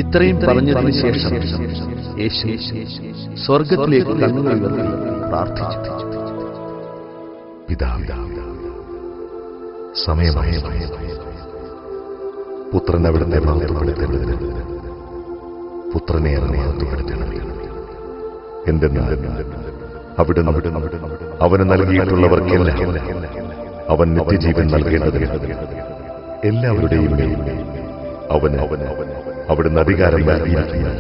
ഇത്രയും പറഞ്ഞതിനു ശേഷം യേശു സ്വർഗത്തിലേക്ക് കണ്ണുകൾ ഉയർത്തി പ്രാർത്ഥിച്ചു. പിതാവേ, സമയമായി. പുത്രൻ അവിടുത്തെ മഹത്വപ്പെടുത്തേണ്ടതിന് പുത്രനെ മഹത്വപ്പെടുത്തണമേ. എന്തെന്നാൽ അവിടുന്ന് അവന് നൽകിയിട്ടുള്ളവർക്കെല്ലാം അവൻ നിത്യജീവൻ നൽകേണ്ടതിന് എല്ലാവരുടെയും മേൽ അവന് അവിടുന്ന് അധികാരം നൽകിയിരിക്കുന്നു.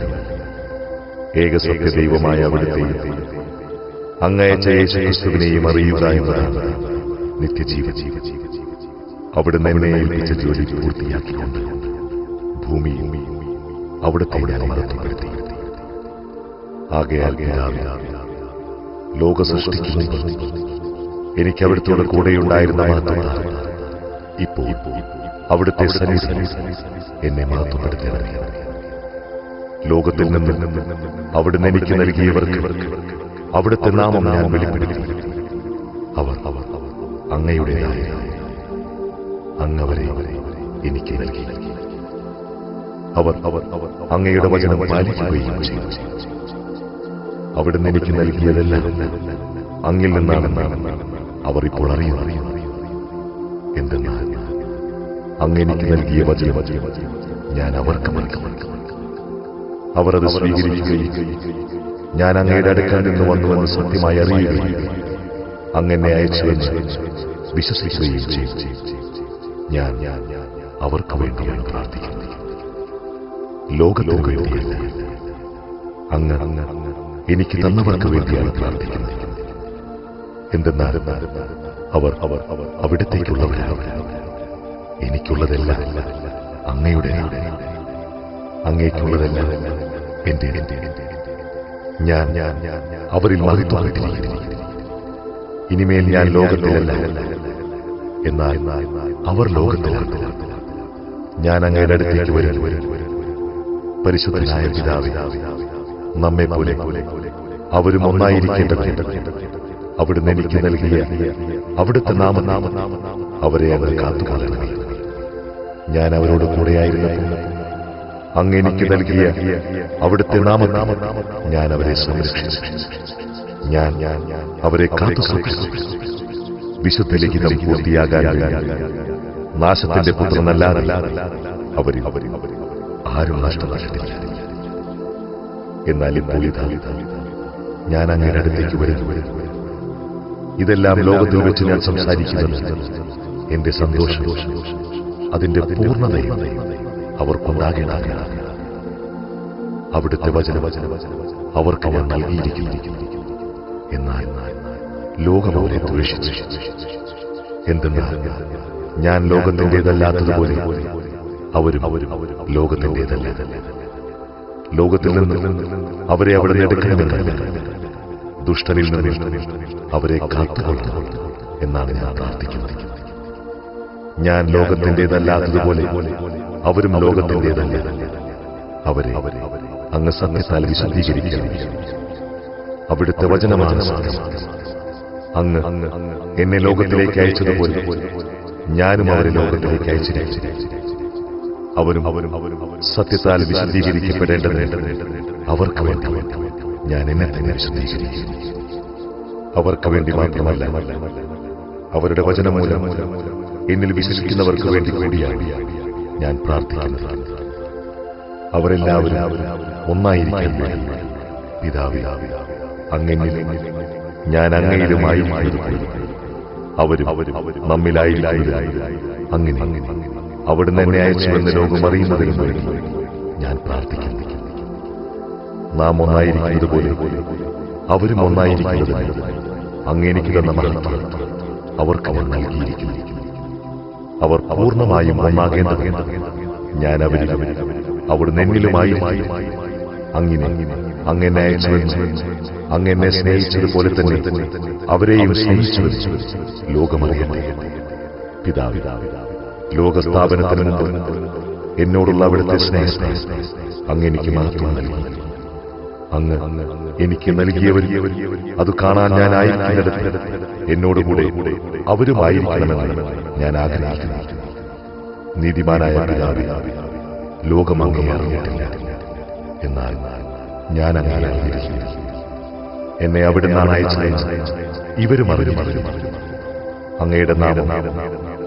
ഏകസത്യ ദൈവമായ അവിടുത്തെയും അങ്ങയച്ച യേശുക്രിസ്തുവിനെയും അറിയുക എന്നതാണ് നിത്യജീവൻ. അവിടുന്ന് എന്നെ ഏൽപ്പിച്ച ജോലി പൂർത്തിയാക്കിക്കൊണ്ട് ഭൂമിയും അവിടുത്തെ ഞാൻ മഹത്വപ്പെടുത്തി. ആകയാൽ ലോക സൃഷ്ടിക്ക് മുമ്പ് എനിക്ക് അവിടുത്തോട് കൂടെയുണ്ടായിരുന്ന മഹത്വത്താൽ ഇപ്പോൾ അവിടുത്തെ സന്നിധിയിൽ എന്നെ മഹത്വപ്പെടുത്തണമേ. ലോകത്തിൽ നിന്നും അവിടുന്ന് എനിക്ക് നൽകിയവർക്ക് അവിടുത്തെ നാമം ഞാൻ വെളിപ്പെടുത്തി. അവർ അങ്ങയുടേതായ അങ്ങവരെ എനിക്ക് നൽകി. അവർ അങ്ങയുടെ വചനം പാലിക്കുകയും ചെയ്തു. അവിടുന്ന് എനിക്ക് നൽകിയതെല്ലാം അങ്ങിൽ നിന്നാണെന്നാണ് അവർ ഇപ്പോൾ അറിയുന്നത്. എന്തെന്നാൽ അങ്ങ് എനിക്ക് നൽകിയ വചനം ഞാൻ അവർക്ക് നൽകി. അവർ അത് സ്വീകരിക്കുകയും ഞാൻ അങ്ങയുടെ അടുക്കൽ നിന്ന് വന്നുവെന്ന് സത്യമായി അറിയുകയും അങ്ങനെ അയച്ചുവെന്ന് വിശ്വസിക്കുകയും ചെയ്തു. ഞാൻ അവർക്ക് വേണ്ടിയാണ് പ്രാർത്ഥിക്കുന്നത്, ലോകത്തിന് വേണ്ടിയല്ല. അങ്ങ് എനിക്ക് തന്നവർക്ക് വേണ്ടിയാണ് പ്രാർത്ഥിക്കുന്നത്. എന്തെന്നാൽ അവർ അവിടത്തേക്കുള്ളവരാണ്. എനിക്കുള്ളതെല്ലാം അങ്ങയുടെ, അങ്ങേക്കുള്ളതെല്ലാം എന്റെ. ഞാൻ അവരിൽ മഹത്വപ്പെട്ടിരിക്കുന്നു. ഇനിമേൽ ഞാൻ ലോകത്തിലല്ല, എന്നാൽ അവർ ലോകത്തിലാണ്. ഞാൻ അങ്ങയുടെ അടുത്തേക്ക് വരും. പരിശുദ്ധനായ പിതാവേ, നമ്മെപ്പോലെ അവരും ഒന്നായിരിക്കേണ്ടത് അവിടുന്ന് എനിക്ക് നൽകിയ അവിടുത്തെ നാമം അവരെ അങ്ങ് കാത്തുകൊള്ളണമേ. ഞാൻ അവരോട് കൂടെയായിരുന്നപ്പോൾ അങ്ങ് എനിക്ക് നൽകിയ അവിടുത്തെ നാമം ഞാൻ അവരെ സംരക്ഷിച്ചു. ഞാൻ അവരെ കാത്തു സൂക്ഷിച്ചു. വിശുദ്ധ ലിഖിതം പൂർത്തിയാകാൻ നാശത്തിന്റെ പുത്രനല്ലാതെ അവരിൽ ആരും നഷ്ടപ്പെട്ടിട്ടില്ല. എന്നാൽ ഇപ്പോൾ ഞാൻ അങ്ങയുടെ അടുത്തേക്ക് വരുന്നു. ഇതെല്ലാം ലോകത്തിൽ വെച്ച് ഞാൻ സംസാരിക്കുന്നത് എന്റെ സന്തോഷം, അതിന്റെ പൂർണ്ണതയും അവർക്കുണ്ടാകേണ്ടതാണ്. അവിടുത്തെ വചനം അവർക്ക് ഞാൻ നൽകിയിരിക്കുന്നു. എന്നാൽ ലോകം അവരെ ദ്വേഷിച്ചു. എന്തെന്നാൽ ഞാൻ ലോകത്തിൻ്റെതല്ലാത്തതുപോലെ അവരും ലോകത്തിൻ്റെതല്ല. ലോകത്തിൽ നിന്ന് അവരെ അവിടെ എടുക്കണമെന്നല്ല, ദുഷ്ടനിൽ നിന്ന് അവരെ കാത്തുകൊള്ളണം എന്നാണ് ഞാൻ പ്രാർത്ഥിക്കുന്നത്. ഞാൻ ലോകത്തിൻ്റെതല്ലാത്തതുപോലെ അവരും ലോകത്തിൻ്റെതല്ല. അവരെ അങ്ങ് സത്യത്താൽ വിശദീകരിക്കണം. അവിടുത്തെ വചനമാണ് സത്യം. അങ്ങ് എന്നെ ലോകത്തിലേക്ക് അയച്ചതുപോലെ ഞാനും അവരെ ലോകത്തിലേക്ക് അയച്ചിരിക്കുന്നു. അവരും സത്യത്താൽ വിശദീകരിക്കപ്പെടേണ്ടത് അവർക്ക് വേണ്ടി ഞാൻ എന്നെ തന്നെ വിശദീകരിക്കുന്നു. അവർക്ക് വേണ്ടി മാത്രമല്ല, അവരുടെ വചനം മൂലം എന്നിൽ വിശ്വസിക്കുന്നവർക്ക് വേണ്ടി കൂടിയാണ് ഞാൻ പ്രാർത്ഥിക്കുന്നത്. അവരെല്ലാവരും ഒന്നായിരിക്കാൻ പിതാവേ, അങ്ങനിൽ ഞാൻ അങ്ങയിലുമായിരിക്കുന്നത് അവരും നമ്മിലായിരിക്കുന്നത് അങ്ങനെ അവിടുന്ന് എന്നെ അയച്ചുവെന്ന് ലോകം അറിയുന്നതിന് വേണ്ടി ഞാൻ പ്രാർത്ഥിക്കുന്നു. നാം ഒന്നായിരിക്കുന്നത് പോലെ അവരും ഒന്നായിരിക്കുന്നത് അങ്ങ് എനിക്ക് തന്ന മഹത്വം അവർക്ക് ഞാൻ നൽകിയിരിക്കുന്നു. അവർ പൂർണ്ണമായും ഒന്നാകേണ്ടത് ഞാൻ അവരിൽ അവിടുന്ന് എന്നിലുമായി അങ്ങനെ അയച്ചുവെന്ന് അങ്ങനെ സ്നേഹിച്ചതുപോലെ തന്നെ അവരെയും സ്നേഹിച്ചുവെന്ന് ലോകമറിയട്ടെ. പിതാവേ, ലോകസ്ഥാപനത്തിന് മുമ്പ് എന്നോടുള്ള അവിടുത്തെ സ്നേഹത്തെ അങ്ങെനിക്ക് മഹത്വം നൽകി. അങ്ങ് എനിക്ക് നൽകിയവർ അത് കാണാൻ ഞാൻ ആയിരിക്കുന്നിടത്ത് എന്നോടുകൂടെ അവരുമായിരിക്കണമെന്ന് ഞാൻ ആഗ്രഹിക്കുന്നു. നീതിമാനായ പിതാവേ, ലോകം അങ്ങയെ അറിഞ്ഞിട്ടില്ല. എന്നാൽ ഞാൻ അങ്ങനെ അറിഞ്ഞിരിക്കുന്നു. എന്നെ അവിടുന്നാണ് അയച്ചതെന്ന് ഇവരും അറിഞ്ഞു. അങ്ങയുടെ നാമം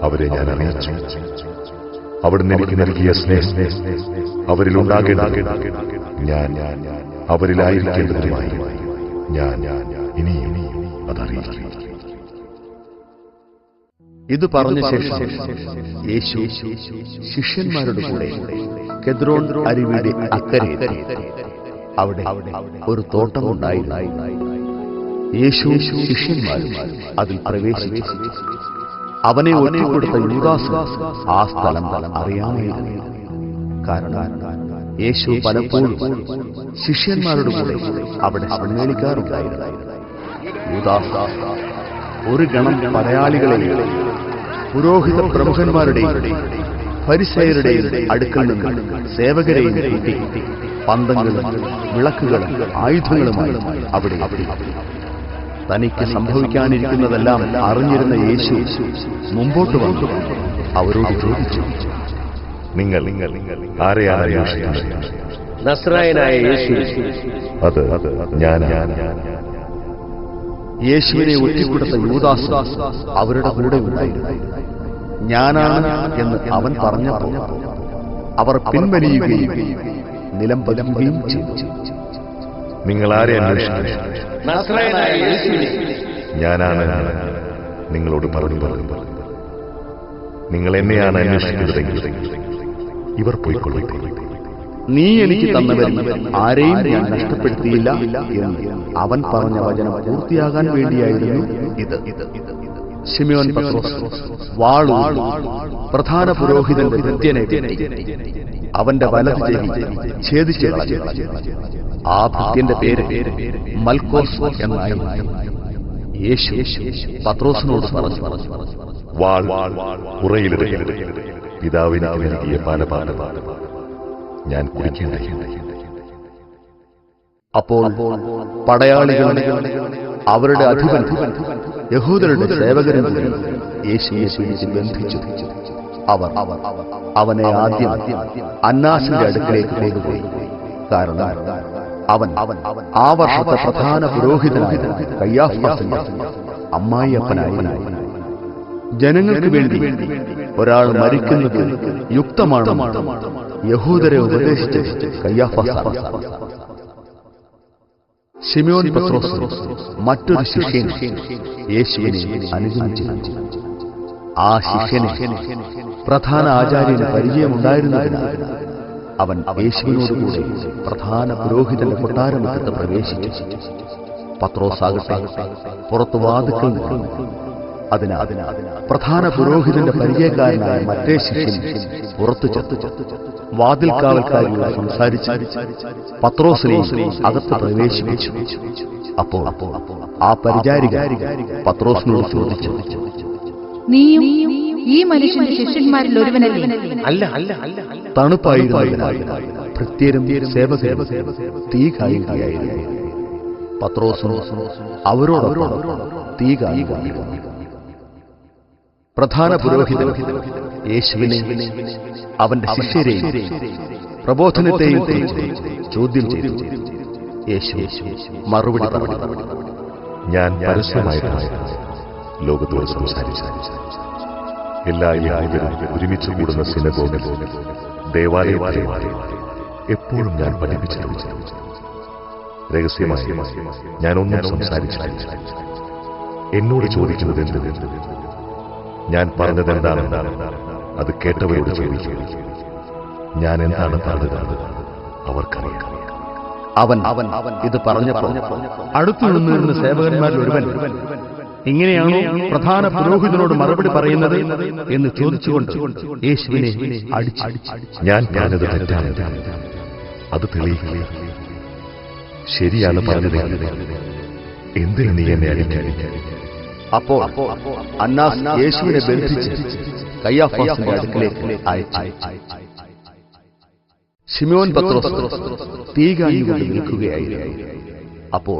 അവരെ ഞാൻ അറിയിച്ചു. അവിടുന്ന് എനിക്ക് നൽകിയ സ്നേഹം അവരിലുണ്ടാകേണ്ടത് ഞാൻ അവരിലായിരിക്കേണ്ടതുമായി ഞാൻ ഇനിയും അതറിയിക്കും. ഇത് പറഞ്ഞ ശേഷം യേശു ശിഷ്യന്മാരുടെ കൂടെ കെദ്രോൻ അരുവിയുടെ അക്കരെ അവിടെ ഒരു തോട്ടമുണ്ടായിരുന്നു. യേശു ശിഷ്യന്മാരും അതിൽ പ്രവേശിച്ചു. അവനെ ഒറ്റിക്കൊടുത്ത യൂദാസ് ആ സ്ഥലം അറിയാമായിരുന്നു. കാരണം യേശു പലപ്പോഴും ശിഷ്യന്മാരുടെ കൂടെ അവിടെ സമ്മേളിക്കാറുണ്ടായിരുന്നു. യൂദാസ് ഒരു ഗണം പടയാളികളെയും പുരോഹിത പ്രമുഖന്മാരുടെയും ഫരിസയരുടെയും അടുക്കൽ നിന്ന് സേവകരെയും കൂട്ടി പന്തങ്ങളും വിളക്കുകളും ആയുധങ്ങളുമായി അവിടെ തനിക്ക് സംഭവിക്കാനിരിക്കുന്നതെല്ലാം അറിഞ്ഞിരുന്ന യേശു മുമ്പോട്ട് വന്നു അവരോട് ചോദിച്ചു, നിങ്ങൾ ആരെയാണ് അന്വേഷിക്കുന്നത്? നസ്രായനായ യേശു. അത് ഞാൻ. യേശുവിനെ ഒറ്റിക്കൊടുത്ത യൂദാസ് അവരുടെ കൂടെ ഉണ്ടായിരുന്നു. ഞാനാണ് എന്ന് അവൻ പറഞ്ഞപ്പോൾ അവർ പിൻവലിയുകയും നിലം പതിക്കുകയും ചെയ്തു. നിങ്ങൾ ആരെ അന്വേഷിക്കുന്നു? നസ്രായനായ യേശുവിനെ. ഞാനാണ് നിങ്ങളോട് പറഞ്ഞു. നിങ്ങൾ എന്നെയാണ് അന്വേഷിക്കുന്നതെങ്കിൽ ഇവർ പോയിക്കൊള്ളട്ടെ. നീ എനിക്ക് തന്നവരിൽ ആരെയും ഞാൻ നഷ്ടപ്പെടുത്തിയില്ല എന്ന് അവൻ പറഞ്ഞ വചനം പൂർത്തിയാകാൻ വേണ്ടിയായിരുന്നു ഇത്. ശിമയോൻ പത്രോസ് വാളൂരി പ്രധാന പുരോഹിതന്റെ ഭൃത്യനെ വെട്ടി അവന്റെ വലത് ചെവി ഛേദിച്ചു കളഞ്ഞു. ആ ഭൃത്യന്റെ പേര് മൽക്കോസ് എന്നായിരുന്നു. യേശു പത്രോസിനോട് പറഞ്ഞു, വാൾ ഉറയിലിടരുത്. പിതാവിന് നൽകിയ പാനപാനം ഞാൻ കുടിക്കേണ്ടതില്ല. അപ്പോൾ പടയാളികൾ അവരുടെ അധിപൻ യഹൂദരുടെ സേവകരും യേശുവിനെ പിടിച്ച് ബന്ധിച്ചു. അവർ അവനെ ആദ്യം അന്നാസിന്റെ അടുക്കലേക്ക് കൊണ്ടുപോയി. കാരണം അവൻ ആ വർഷത്തെ പ്രധാന പുരോഹിതനായ കയ്യാഫാസിന്റെ അമ്മായിയപ്പനായിരുന്നു. ജനങ്ങൾക്ക് വേണ്ടി ഒരാൾ മരിക്കുന്നത് യുക്തമാണെന്ന് യഹൂദരെ ഉപദേശിച്ച് കയ്യാഫാസ്. ശിമയോൻ പത്രോസ് മറ്റൊരു ശിഷ്യനെ യേശുവിനെ അനുഗമിച്ചിരുന്നു. ആ ശിഷ്യനെ പ്രധാന ആചാര്യന് പരിചയമുണ്ടായിരുന്നതിനാൽ അവൻ യേശുവിനോടുകൂടെ പ്രധാന പുരോഹിതന്റെ കൊട്ടാരമുറ്റത്ത് പ്രവേശിച്ചു. പത്രോസാകട്ടെ പുറത്തു വാതിൽക്കൽ നിന്നു. അതിനാൽ പ്രധാന പുരോഹിതന്റെ പരിചയക്കാരനായ മറ്റേ ശിഷ്യൻ പുറത്തു ചെത്തു. വാതിൽക്കാവൽക്കാരിയോട് സംസാരിച്ച് പത്രോസിനെ അകത്ത് പ്രവേശിപ്പിച്ചു. അപ്പോൾ ആ പരിചാരിക പത്രോസിനോട് ചോദിച്ചു, നീയും ഈ മനുഷ്യന്റെ ശിഷ്യന്മാരിൽ ഒരുവനല്ലേ? തണുപ്പായിരുന്നതിനാൽ ഭൃത്യരും സേവകരും തീ കായുകയായിരുന്നു. പത്രോസും അവരോടൊപ്പം തീ കായുകയായിരുന്നു. പ്രധാന പുരോഹിതൻ യേശുവിനെ അവന്റെ ശിഷ്യരെയും പ്രബോധനത്തെയും കുറിച്ച് ചോദ്യം ചെയ്തു. യേശു മറുപടി പറഞ്ഞു, ഞാൻ പരസ്യമായിട്ടാണ് ലോകത്തോട് സംസാരിച്ചു. എല്ലാ യഹൂദരും ഒരുമിച്ച് കൂടുന്ന സിനഗോഗിൽ, ദേവാലയത്തിൽ എപ്പോഴും ഞാൻ പഠിപ്പിച്ചിട്ടുണ്ട്. രഹസ്യമായി ഞാനൊന്നും സംസാരിച്ചിട്ടില്ല. എന്നോട് ചോദിക്കുന്നത് എന്ത്? ഞാൻ പറഞ്ഞത് എന്താണെന്ന് അത് കേട്ടവരോട് ചോദിക്കുക. ഞാൻ എന്താണ് പറഞ്ഞത് അവർക്കറിയാം. അവൻ ഇത് പറഞ്ഞപ്പോൾ അടുത്തു നിന്നിരുന്ന സേവകന്മാരിൽ ഒരുവൻ, ഇങ്ങനെയാണോ പ്രധാന പുരോഹിതനോട് മറുപടി പറയുന്നത് എന്ന് ചോദിച്ചുകൊണ്ട് യേശുവിനെ അടിച്ചു. ഞാൻ പറഞ്ഞത് തെറ്റാണ്, അത് തെളിയിക്കുക. ശരിയാണ് പറഞ്ഞത്, എന്തിനു നീ എന്നെ അടിക്കാൻ? അപ്പോൾ അന്നാസ് യേശുവിനെ ബന്ധിച്ച് കയ്യാഫാസിന്റെ അടുക്കലേക്ക് അയച്ചു. ശിമയോൻ പത്രോസ് തീ കാഞ്ഞുകൊണ്ട് നിൽക്കുകയായിരുന്നു. അപ്പോൾ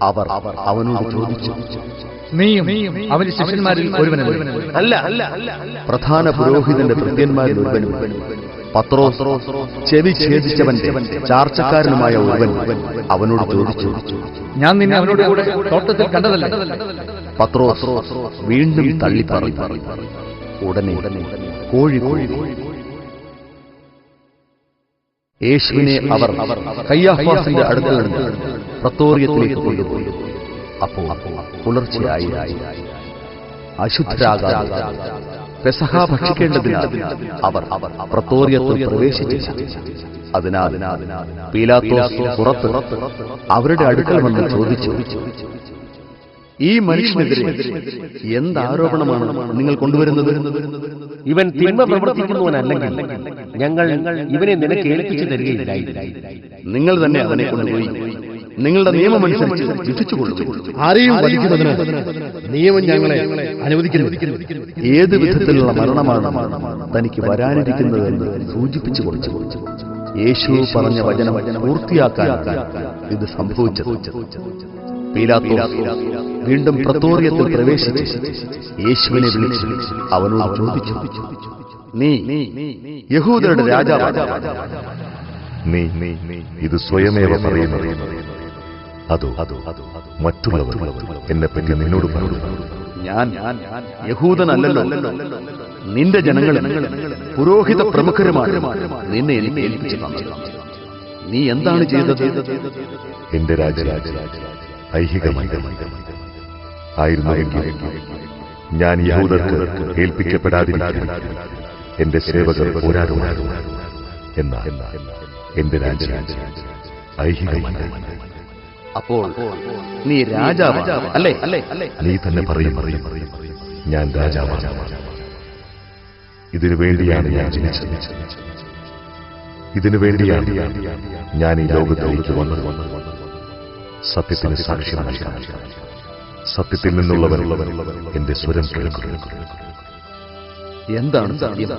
അവർ അവനോട് ചോദിച്ചു, നീയും അവന്റെ ശിഷ്യന്മാരിൽ ഒരുവനല്ലേ? പ്രധാന പുരോഹിതന്റെ ഭൃത്യന്മാരിൽ ഒരുവനും പത്രോസ് ചെവി ഛേദിച്ചവന്റെ ചാർച്ചക്കാരനുമായ ഒരുവൻ അവനോട് ചോദിച്ചു, ഞാൻ നിന്നെ അവനോട് കൂടെ തോട്ടത്തിൽ കണ്ടതല്ലേ? പത്രോസ് വീണ്ടും തള്ളി പറഞ്ഞു. ഉടനെ കോഴി കൂവി. യേശുവിനെ അവർ കയ്യാഫാസിന്റെ അടുത്ത് നിന്ന് പ്രത്തോറിയത്തിലേക്ക് കൊണ്ടുപോയി. അപ്പോൾ പുലർച്ചെയായി. അശുദ്ധരാകാതെ പെസഹ ഭക്ഷിക്കേണ്ടതിനാൽ അവർ പ്രത്തോറിയത്തിൽ പ്രവേശിച്ചില്ല. അതിനാൽ പീലാത്തോസ് പുറത്ത് അവരുടെ അടുക്കൽ വന്ന് ചോദിച്ചു, ഈ മനുഷ്യനെതിരെ എന്താരോപണമാണ് നിങ്ങൾ കൊണ്ടുവരുന്നത്? ഇവൻ തിന്മ പ്രവർത്തിക്കുന്നവനല്ലെങ്കിൽ ഞങ്ങൾ ഇവനെ നിനക്ക് ഏൽപ്പിച്ചു തരികയില്ലായിരുന്നു. നിങ്ങൾ തന്നെ അവനെ കൊണ്ടുപോയി നിങ്ങളുടെ നിയമമനുസരിച്ച് വിധിച്ചുകൊള്ളും. ആരെയും വധിക്കുന്നതിന് നിയമം ഞങ്ങളെ അനുവദിക്കുന്നു. ഏത് വിധത്തിലുള്ള മരണമാണ് തനിക്ക് വരാനിരിക്കുന്നതെന്ന് സൂചിപ്പിച്ചു കൊടുത്തു. യേശു പറഞ്ഞ വചനം പൂർത്തിയാക്കാൻ ഇത് സംഭവിച്ചത്. പീലാത്തോസ് വീണ്ടും പ്രത്തോറിയത്തിൽ പ്രവേശിച്ച് യേശുവിനെ വിളിച്ച് അവനോട് ചോദിച്ചു, നീ യഹൂദരുടെ രാജാവാണ്? നീ ഇത് സ്വയമേവ പറയുന്നത് അതോ മറ്റുള്ളവർ എന്നെപ്പറ്റി നിന്നോട് പറഞ്ഞു? ഞാൻ യഹൂദനല്ലല്ലോ. നിന്റെ ജനങ്ങളും പുരോഹിത പ്രമുഖരുമാണ് നിന്നെ എനിക്ക് ഏൽപ്പിച്ചു തന്നത്. നീ എന്താണ് ചെയ്തത്? എന്റെ രാജരാജ ഐഹികമായി ആയിരുന്നുവെങ്കിൽ ഞാൻ യഹൂദർക്ക് ഏൽപ്പിക്കപ്പെടാതിരിക്കാൻ എന്റെ സേവകർ പോരാടുമായിരുന്നു. എന്നാൽ എന്റെ രാജ്യം ഐഹികമായി. അപ്പോൾ നീ രാജാവ് അല്ലേ? നീ തന്നെ പറയും, ഞാൻ രാജാവാണ്. ഇതിനു വേണ്ടിയാണ് ഞാൻ ജനിച്ചത്. ഇതിനു വേണ്ടിയാണ് ഞാൻ ഈ ലോകത്തിലേക്ക് വന്നത്. സത്യത്തിന് സാക്ഷ്യം നൽകാൻ. സത്യത്തിൽ നിന്നുള്ളവർ എന്റെ സ്വരം കേൾക്കുന്നു. എന്താണ് സത്യം?